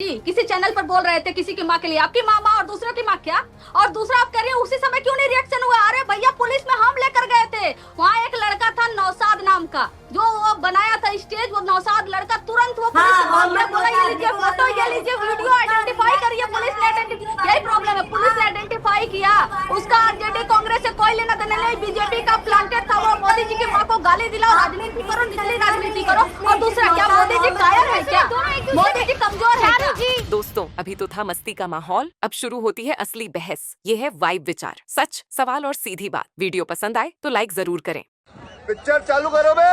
किसी चैनल पर बोल रहे थे किसी की माँ के लिए, आपकी माँ और दूसरों की माँ क्या? और दूसरा आप कह रहे हैं उसी समय क्यों नहीं रिएक्शन हुआ? अरे भैया पुलिस में हम लेकर गए थे, वहाँ एक लड़का था नौशाद नाम का, जो वो बनाया था स्टेज, वो नौशाद लड़का तुरंत वो पुलिस ये लीजिए फोटो, ये लीजिए वीडियो, आइडेंटिफाई करिए। पुलिस ने यही प्रॉब्लम है, पुलिस ने आइडेंटिफाई किया, उसका आरजेडी कांग्रेस से कोई लेना देना नहीं, बीजेपी का प्लांटेड था वो। मोदी जी की माँ को गाली दिलाओ, राजनीति करो, निचली राजनीति करो। और दूसरा क्या मोदी जी कायर है क्या? मोदी जी कमजोर है क्या? दोस्तों, अभी तो था मस्ती का माहौल, अब शुरू होती है असली बहस। ये है वाइब विचार, सच, सवाल और सीधी बात। वीडियो पसंद आए तो लाइक जरूर करें। पिक्चर चालू करो बे।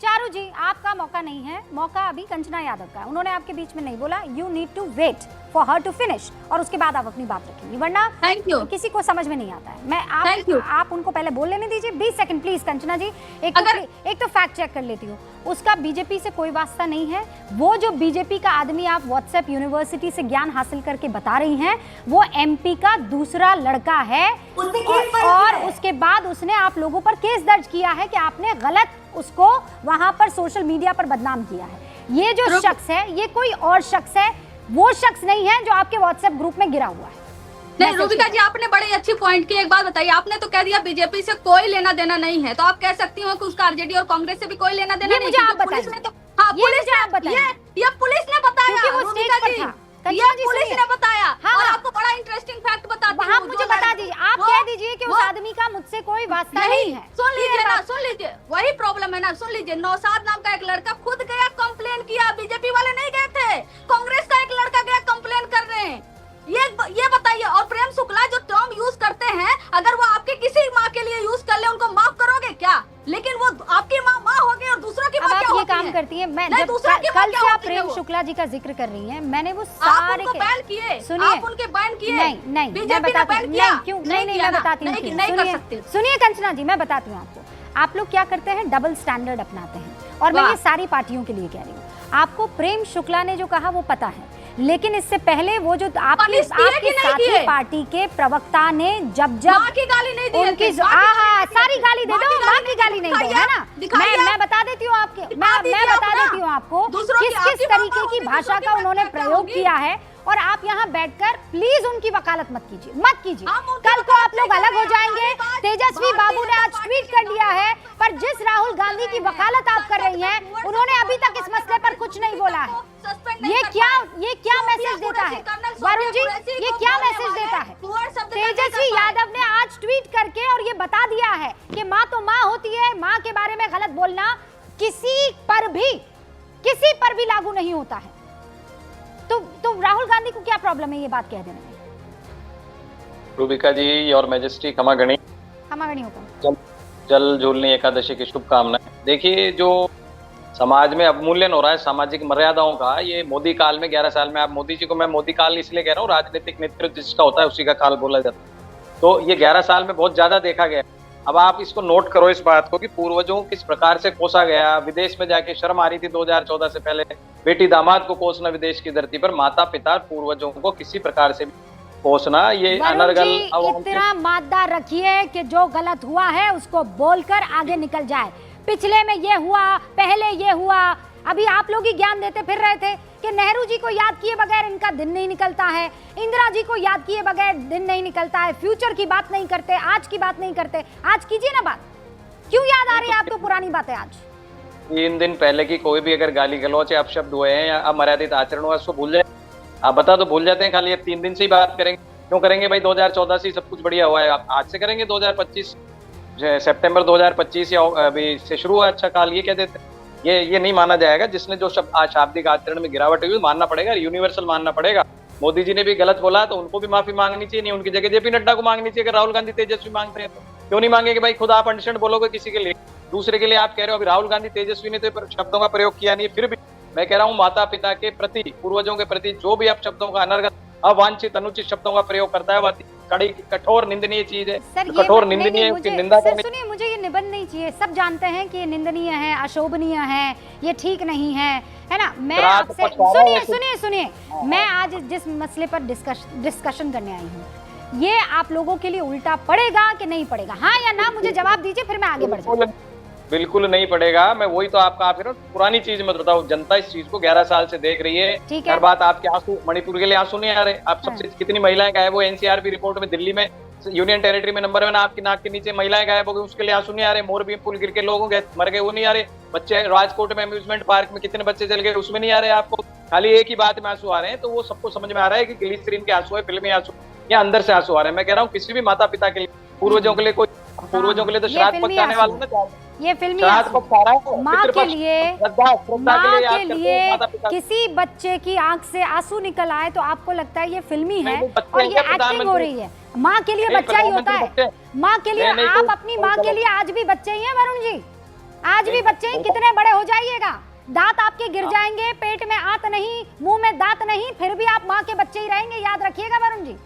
चारू जी, आपका मौका नहीं है, मौका अभी कंचना यादव का है। उन्होंने आपके बीच में नहीं बोला, you need to wait for her to finish, और उसके बाद आप अपनी बात रखेंगी, वरना थैंक यू किसी को समझ में नहीं आता है। आप उनको पहले बोल लेने दीजिए 20 सेकंड प्लीज। कंचना जी, एक तो फैक्ट चेक कर लेती हूँ, उसका बीजेपी से कोई वास्ता नहीं है। वो जो बीजेपी का आदमी आप व्हाट्सएप यूनिवर्सिटी से ज्ञान हासिल करके बता रही हैं, वो एमपी का दूसरा लड़का है, और उसके बाद उसने आप लोगों पर केस दर्ज किया है कि आपने गलत उसको वहां पर सोशल मीडिया पर बदनाम किया है। ये जो शख्स है, ये कोई और शख्स है, वो शख्स नहीं है जो आपके व्हाट्सएप ग्रुप में गिरा हुआ है। नहीं रूबिका जी, आपने बड़ी अच्छी पॉइंट की। एक बात बताइए, आपने तो कह दिया बीजेपी से कोई लेना देना नहीं है, तो आप कह सकती हो कि उसका आरजेडी और कांग्रेस से भी कोई लेना देना नहीं है? मुझे आप बताइए। ये पुलिस ने बताया, वो स्टेज पर था। ये पुलिस ने बताया। और आपको बड़ा इंटरेस्टिंग फैक्ट बताती हूँ, आप मुझे बता दीजिए, आप कह दीजिए कि उस आदमी का मुझसे कोई वास्ता नहीं है। सुन लीजिए ना, सुन लीजिए, वही प्रॉब्लम है ना। सुन लीजिए, नौशाद नाम का एक लड़का खुद गया कंप्लेन किया, बीजेपी वाले नहीं गए थे, कांग्रेस का एक लड़का गया कंप्लेन कर रहे हैं। ये बताइए। और प्रेम शुक्ला जो टर्म यूज करते हैं, अगर वो आपके किसी माँ के लिए यूज कर ले, उनको माफ करोगे क्या? लेकिन वो आपकी माँ होगी और दूसरों की माँ क्या होती है? काम करती है। मैं जब कल से आप प्रेम शुक्ला जी का जिक्र कर रही हैं, मैंने वो सारे बैन किए, सुनिए, आप उनके बैन किए। नहीं, मैं बताती हूँ क्यों। नहीं, मैं बताती हूँ। सुनिए कंचना जी, मैं बताती हूँ आपको। आप लोग क्या करते हैं, डबल स्टैंडर्ड अपनाते हैं, और मैं ये सारी पार्टियों के लिए कह रही हूँ। आपको प्रेम शुक्ला ने जो कहा वो पता है, लेकिन इससे पहले वो जो आपकी साथी पार्टी के प्रवक्ता ने जब माँ की गाली नहीं दी, उनकी सारी गाली दे दो, माँ की गाली नहीं दो, है ना? मैं बता देती हूँ आपके, मैं बता देती हूँ आपको किस तरीके की भाषा का उन्होंने प्रयोग किया है। और आप यहाँ बैठकर प्लीज उनकी वकालत मत कीजिए। कल को आप लोग अलग हो जाएंगे। तेजस्वी बाबू ने आज ट्वीट कर दिया है, पर जिस राहुल गांधी की वकालत आप कर रही हैं, उन्होंने अभी तक इस मसले पर कुछ नहीं बोला है। ये क्या मैसेज देता है वरुण जी? ये क्या मैसेज देता है? तेजस्वी यादव ने आज ट्वीट करके और ये बता दिया है कि माँ तो माँ होती है, माँ के बारे में गलत बोलना किसी पर भी लागू नहीं होता है। तो राहुल गांधी को क्या प्रॉब्लम है ये बात कह देने में? रूबिका जी, योर मैजेस्टी खमागणी होगा। जल झूलनी एकादशी की शुभकामनाएं। देखिए, जो समाज में अवमूल्यन हो रहा है सामाजिक मर्यादाओं का, ये मोदी काल में 11 साल में, आप मोदी जी को मैं मोदी काल इसलिए कह रहा हूँ, राजनीतिक नेतृत्व जिसका होता है उसी का काल बोला जाता है। तो ये 11 साल में बहुत ज्यादा देखा गया। अब आप इसको नोट करो इस बात को कि पूर्वजों किस प्रकार से कोसा गया। विदेश में जाके शर्म आ रही थी 2014 से पहले, बेटी दामाद को कोसना विदेश की धरती पर, माता पिता पूर्वजों को किसी प्रकार से कोसना, ये अनर्गल। इतना मादा रखिए कि जो गलत हुआ है उसको बोलकर आगे निकल जाए। पिछले में ये हुआ, पहले ये हुआ, अभी आप लोग ही ज्ञान देते फिर रहे थे कि नेहरू जी को याद किए बगैर इनका दिन नहीं निकलता है, इंदिरा जी को याद किए बगैर दिन नहीं निकलता है, फ्यूचर की बात नहीं करते, आज की बात नहीं करते। आज कीजिए ना बात। क्यों याद आ रही है आपको पुरानी बातें आज? 3 दिन पहले की कोई भी अगर गाली गलौच या अपशब्द हुए हैं या अमर्यादित आचरण हुआ, उसको भूल जाए। आप बता तो भूल जाते हैं, खाली 3 दिन से ही बात करेंगे। क्यों करेंगे भाई? 2014 से सब कुछ बढ़िया हुआ है, आप आज से करेंगे? 2025 सितंबर 2025 या अभी से शुरू हुआ अच्छा काल, ये कह देते हैं। ये नहीं माना जाएगा। जिसने जो शाब्दिक आचरण में गिरावट हुई मानना पड़ेगा, यूनिवर्सल मानना पड़ेगा। मोदी जी ने भी गलत बोला तो उनको भी माफी मांगनी चाहिए, नहीं उनकी जगह जेपी नड्डा को मांगनी चाहिए। अगर राहुल गांधी तेजस्वी मांगते हैं तो क्यों नहीं मांगेंगे भाई? खुद आप अंडरस्टैंड बोलोगे किसी के लिए, दूसरे के लिए आप कह रहे हो। अभी राहुल गांधी तेजस्वी ने तो शब्दों का प्रयोग किया नहीं, फिर भी मैं कह रहा हूँ माता पिता के प्रति, पूर्वजों के प्रति जो भी आप शब्दों का अनर्गल, अवांछित, अनुचित शब्दों का प्रयोग करता है, वह कड़ी कठोर निंदनीय चीज है। कठोर निंदनीय की निंदा करनी। सुनिए, मुझे ये निबंध नहीं चाहिए। सब जानते हैं कि ये निंदनीय है, अशोभनीय है, ये ठीक नहीं है ना? मैं आपसे सुनिए, मैं आज जिस मसले पर डिस्कशन करने आई हूँ, ये आप लोगों के लिए उल्टा पड़ेगा कि नहीं पड़ेगा? हाँ या ना मुझे जवाब दीजिए, फिर मैं आगे बढ़ जाऊँ। बिल्कुल नहीं पड़ेगा। मैं वही तो आपका आप कह रहा हूं, पुरानी चीज मत बताओ। जनता इस चीज को 11 साल से देख रही है। ठीक है। हर बात आपके आंसू, मणिपुर के लिए आंसू नहीं आ रहे। आप सबसे कितनी महिलाएं गायब हो, एनसीआरबी रिपोर्ट में दिल्ली में यूनियन टेरिटरी में नंबर 1 आपकी नाक के नीचे महिलाएं गायब हो गई, उसके लिए आंसू नहीं आ रहे। मोरबी पुल गिर के लोग मर गए, वो नहीं आ रहे। बच्चे राजकोट में अम्यूजमेंट पार्क में कितने बच्चे चल गए, उसमें नहीं आ रहे आपको। खाली एक ही बात में आंसू आ रहे हैं, तो वो सबको समझ में आ रहा है कि ग्लिसरीन के आंसू है, फिल्मी आंसू या अंदर से आंसू आ रहे हैं। मैं कह रहा हूँ किसी भी माता पिता के लिए, पूर्वजों के लिए, कोई पूर्वजों के लिए तो श्राद्ध पक्ष आने वाला ना, ये फिल्मी श्राद्ध आंसू। पक्ष आ रहा है, माँ के लिए, श्रद्धा माँ के लिए किसी बच्चे की आंख से आंसू निकल आए तो आपको लगता है ये फिल्मी है और ये एक्टिंग हो रही है। माँ के लिए बच्चा ही होता है। माँ के लिए आप अपनी माँ के लिए आज भी बच्चे ही हैं वरुण जी, आज भी बच्चे ही। कितने बड़े हो जाइएगा, दांत आपके गिर जाएंगे, पेट में आंत नहीं, मुंह में दांत नहीं, फिर भी आप माँ के बच्चे ही रहेंगे, याद रखिएगा वरुण जी।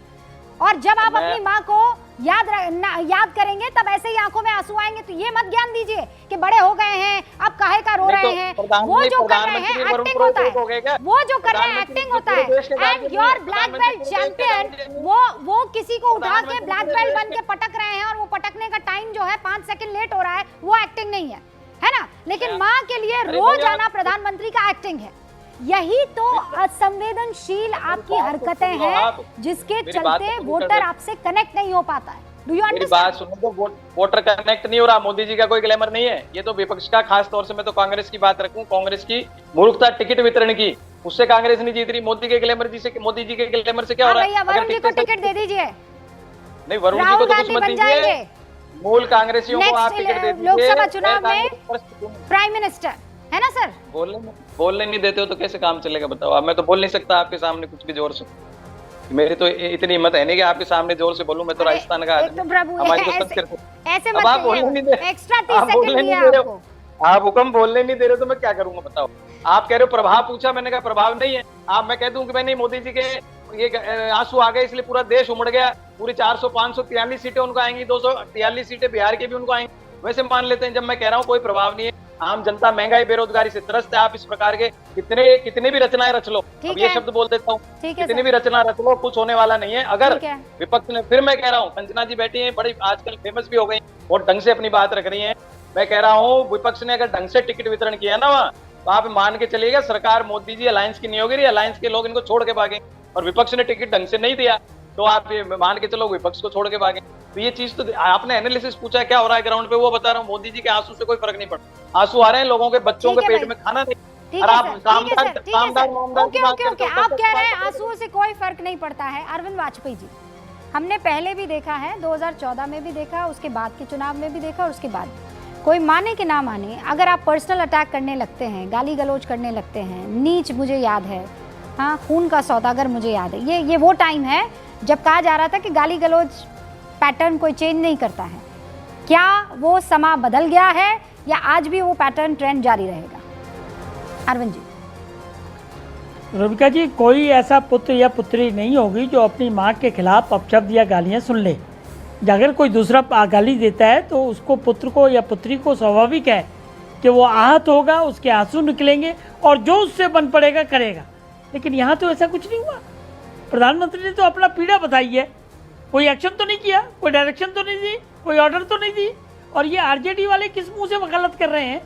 और जब आप अपनी माँ को याद करेंगे तब ऐसे ही आंखों में आंसू आएंगे। तो ये मत ज्ञान दीजिए कि बड़े हो गए हैं अब काहे का रो रहे हैं। वो जो कर रहे हैं एक्टिंग होता है, वो जो कर रहे हैं एक्टिंग होता है। And your black belt champion वो किसी को उठा के ब्लैक बेल्ट बन के पटक रहे हैं और वो पटकने का टाइम जो है 5 सेकंड लेट हो रहा है, वो एक्टिंग नहीं है ना। लेकिन माँ के लिए रोज आना प्रधानमंत्री का एक्टिंग है। यही तो असंवेदनशील आपकी हरकतें हैं जिसके चलते वोटर आपसे कनेक्ट नहीं हो पाता है। Do you understand? बात सुनो, तो वोटर कनेक्ट नहीं हो रहा। मोदी जी का कोई ग्लैमर नहीं है, ये तो विपक्ष का। खास तौर से मैं तो कांग्रेस की बात रखूं, कांग्रेस की मूर्खता टिकट वितरण की, उससे कांग्रेस नहीं जीत रही। मोदी के ग्लैमर जी से, मोदी जी के ग्लैमर से क्या हो रहा है? वरुण जी को टिकट दे दीजिए। नहीं, वरुण जी को तो कुछ मत दीजिए, मूल कांग्रेसियों को आप टिकट दे दीजिए। लोकसभा चुनाव में प्राइम मिनिस्टर है ना सर। बोलने नहीं देते हो तो कैसे काम चलेगा बताओ। अब मैं तो बोल नहीं सकता आपके सामने कुछ भी जोर से। मेरी तो इतनी हिम्मत है नहीं कि आपके सामने जोर से बोलूं। मैं तो राजस्थान का आदमी, हमारी तो संस्कृति। ऐसे अब आप बोलने नहीं दे, एक्स्ट्रा 30 सेकंड दिया आपको। आप हुक्म बोलने नहीं दे रहे तो मैं क्या करूंगा बताओ। आप कह रहे हो प्रभाव पूछा, मैंने कहा प्रभाव नहीं है। आप मैं कह दूं कि मैं नहीं, मोदी जी के ये आंसू आ गए इसलिए पूरा देश उमड़ गया, पूरी 400 543 सीटें उनको आएंगी, 243 सीटें बिहार के भी उनको आएंगी, वैसे मान लेते हैं। जब मैं कह रहा हूँ कोई प्रभाव नहीं है, आम जनता महंगाई बेरोजगारी से त्रस्त है। आप इस प्रकार के कितने भी रचनाएं रच लो, अब ये शब्द बोल देता हूँ, कितनी भी रचना रच लो, कुछ होने वाला नहीं है। अगर विपक्ष ने, फिर मैं कह रहा हूँ, कंचना जी बैठी है, बड़ी आजकल फेमस भी हो गई और ढंग से अपनी बात रख रही है। मैं कह रहा हूँ विपक्ष ने अगर ढंग से टिकट वितरण किया ना वहाँ, तो आप मान के चलिएगा सरकार मोदी जी अलायंस की नहीं होगी, अलायंस के लोग इनको छोड़ के भागे। और विपक्ष ने टिकट ढंग से नहीं दिया तो आप ये मान के चलो विपक्ष को छोड़ के भागे। तो ये चीज तो आपने एनालिसिस पूछा है क्या हो रहा है ग्राउंड पे, वो बता रहा हूँ। मोदी जी के आंसू से कोई फर्क नहीं पड़ता। आंसू आ रहे हैं लोगों के, बच्चों के पेट में खाना नहीं। और आप आप कह रहे हैं आंसुओं से कोई फर्क नहीं पड़ता है। अरविंद वाजपेयी जी हमने पहले भी देखा है, 2014 में भी देखा, उसके बाद के चुनाव में भी देखा, और उसके बाद कोई माने कि ना माने, अगर आप पर्सनल अटैक करने लगते हैं, गाली गलौज करने लगते हैं, नीच मुझे याद है, हाँ खून का सौदागर मुझे याद है, ये वो टाइम है जब कहा जा रहा था कि गाली गलौज पैटर्न कोई चेंज नहीं करता है। क्या वो समा बदल गया है या आज भी वो पैटर्न ट्रेंड जारी रहेगा? अरविंद जी। रूबिका जी, कोई ऐसा पुत्र या पुत्री नहीं होगी जो अपनी माँ के खिलाफ अपशब्द या गालियाँ सुन ले। अगर कोई दूसरा गाली देता है तो उसको, पुत्र को या पुत्री को, स्वाभाविक है कि वो आहत होगा, उसके आंसू निकलेंगे और जो उससे बन पड़ेगा करेगा। लेकिन यहाँ तो ऐसा कुछ नहीं हुआ। प्रधानमंत्री ने तो अपना पीड़ा बताई है, कोई एक्शन तो नहीं किया, कोई डायरेक्शन तो नहीं दी, कोई ऑर्डर तो नहीं दी। और ये आरजेडी वाले किस मुंह से वकालत कर रहे हैं?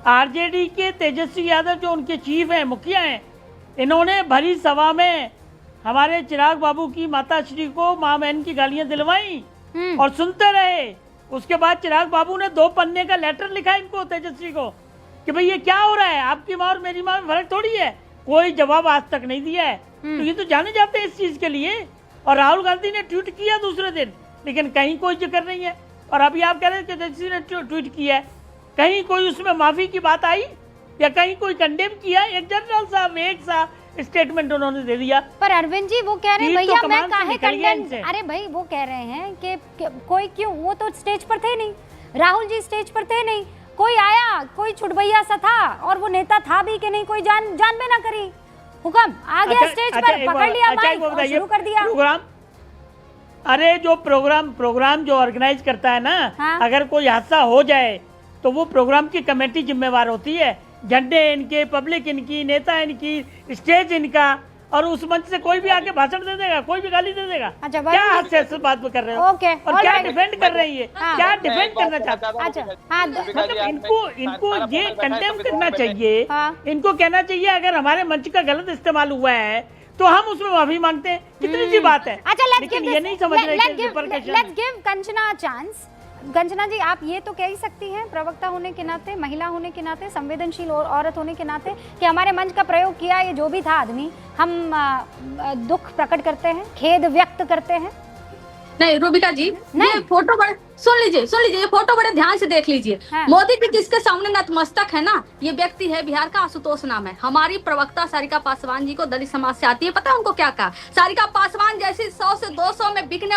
आरजेडी के तेजस्वी यादव जो उनके चीफ हैं, मुखिया हैं, इन्होंने भरी सभा में हमारे चिराग बाबू की माता श्री को माँ बहन की गालियां दिलवाई और सुनते रहे। उसके बाद चिराग बाबू ने 2 पन्ने का लेटर लिखा इनको, तेजस्वी को, कि भाई ये क्या हो रहा है, आपकी माँ और मेरी माँ में फर्क थोड़ी है। कोई जवाब आज तक नहीं दिया है। तो ये तो जाने जाते हैं इस चीज के लिए। और राहुल गांधी ने ट्वीट किया दूसरे दिन, लेकिन कहीं कोई जिक्र नहीं है। और अभी आप कह रहे हैं कि तेजस्वी ने ट्वीट किया है, कहीं कोई उसमें माफी की बात आई या कहीं कोई कंडेम किया? एक जनरल सा वेग सा स्टेटमेंट उन्होंने दे दिया। पर अरविंद जी वो कह रहे हैं भैया मैं काहे कंडेम, अरे भाई वो कह रहे हैं कि कोई क्यों, वो तो स्टेज पर थे नहीं, राहुल जी स्टेज पर थे नहीं, कोई आया, कोई छुटभैया सा था और वो नेता था भी कि नहीं, कोई जान भी ना करी, हुक्म आ गया स्टेज पर, पकड़ लिया माइक और शुरू कर दिया प्रोग्राम। अरे जो प्रोग्राम जो ऑर्गेनाइज करता है ना, हाँ? अगर कोई हादसा हो जाए तो वो प्रोग्राम की कमेटी जिम्मेवार होती है। झंडे इनके, पब्लिक इनकी, नेता इनकी, स्टेज इनका, और उस मंच से कोई भी आके भाषण दे देगा, कोई भी गाली दे देगा। अच्छा, क्या हद से ऐसे बात कर रहे हो? ओके, और क्या alright। डिफेंड कर रही है, हाँ। क्या डिफेंड करना चाहते हो? अच्छा, हाँ, मतलब इनको ये कंडेम करना चाहिए, हाँ। इनको कहना चाहिए अगर हमारे मंच का गलत इस्तेमाल हुआ है तो हम उसमें माफी मांगते हैं, कितनी सी बात है। अच्छा, लेकिन ये नहीं समझ रहे कि repercussion let's give Kanchana chance. Kanchana ji, आप ये तो कह ही सकती हैं प्रवक्ता होने के नाते, महिला होने के नाते, संवेदनशील औरत होने के नाते, कि हमारे मंच का प्रयोग किया ये जो भी था आदमी, हम दुख प्रकट करते हैं, खेद व्यक्त करते हैं। नहीं रूबिका जी, ये फोटो बड़े सुन लीजिए, ये फोटो बड़े ध्यान से देख लीजिए। हाँ। मोदी जी जिसके सामने नतमस्तक है ना, ये व्यक्ति है बिहार का आशुतोष नाम है। हमारी प्रवक्ता सारिका पासवान जी को दलित समाज से आती है, पता है उनको क्या कहा? सारिका पासवान जैसी 100 से 200 में बिकने